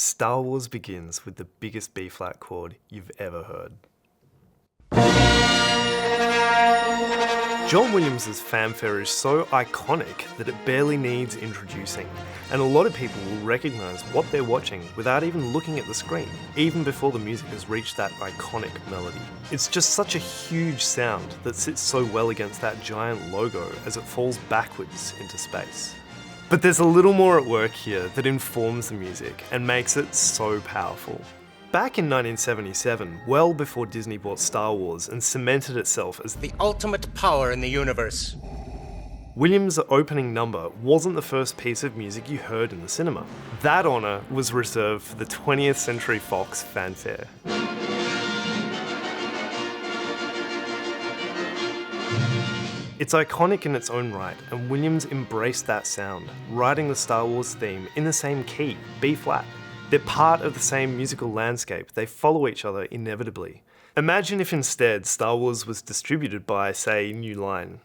Star Wars begins with the biggest B-flat chord you've ever heard. John Williams' fanfare is so iconic that it barely needs introducing, and a lot of people will recognise what they're watching without even looking at the screen, even before the music has reached that iconic melody. It's just such a huge sound that sits so well against that giant logo as it falls backwards into space. But there's a little more at work here that informs the music and makes it so powerful. Back in 1977, well before Disney bought Star Wars and cemented itself as the ultimate power in the universe, Williams' opening number wasn't the first piece of music you heard in the cinema. That honour was reserved for the 20th Century Fox fanfare. It's iconic in its own right, and Williams embraced that sound, writing the Star Wars theme in the same key, B-flat. They're part of the same musical landscape, they follow each other inevitably. Imagine if instead Star Wars was distributed by, say, New Line.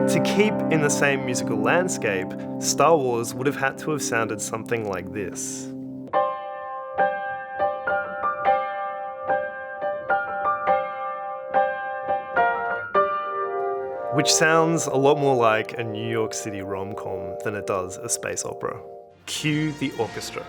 To keep in the same musical landscape, Star Wars would have had to have sounded something like this. Which sounds a lot more like a New York City rom-com than it does a space opera. Cue the orchestra.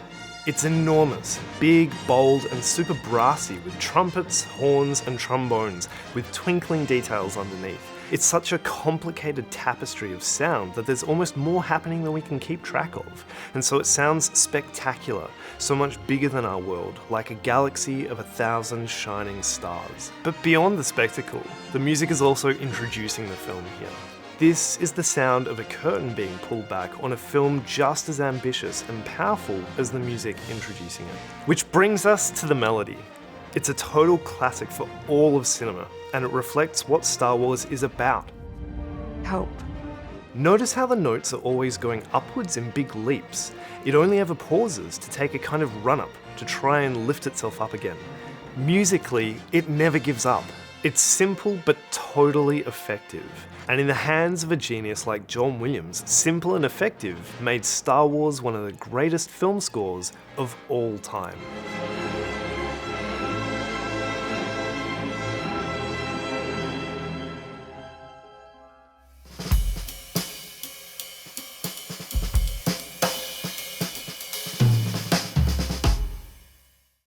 It's enormous, big, bold, and super brassy with trumpets, horns, and trombones with twinkling details underneath. It's such a complicated tapestry of sound that there's almost more happening than we can keep track of. And so it sounds spectacular, so much bigger than our world, like a galaxy of 1,000 shining stars. But beyond the spectacle, the music is also introducing the film here. This is the sound of a curtain being pulled back on a film just as ambitious and powerful as the music introducing it. Which brings us to the melody. It's a total classic for all of cinema, and it reflects what Star Wars is about. Hope. Notice how the notes are always going upwards in big leaps. It only ever pauses to take a kind of run-up to try and lift itself up again. Musically, it never gives up. It's simple but totally effective. And in the hands of a genius like John Williams, simple and effective made Star Wars one of the greatest film scores of all time.